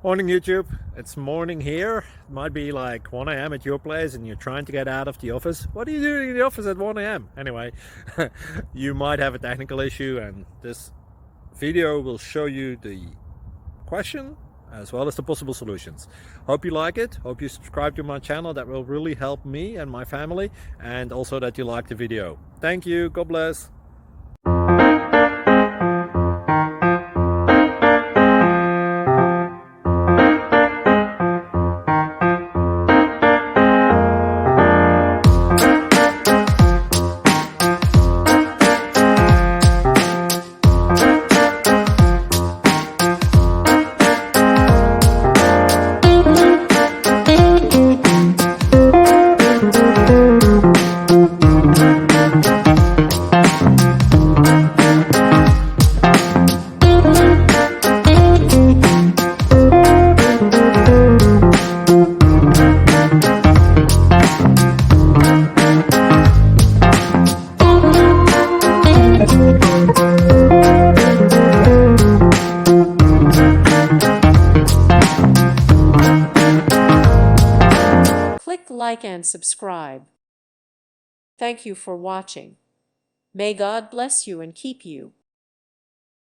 Morning YouTube, it's morning here. It might be like 1 a.m. at your place and you're trying to get out of the office. What are you doing in the office at 1 a.m.? Anyway, you might have a technical issue and this video will show you the question as well as the possible solutions. Hope you like it, hope you subscribe to my channel. That will really help me and my family, and also that you like the video. Thank you, God bless. Click like and subscribe. Thank you for watching. May God bless you and keep you.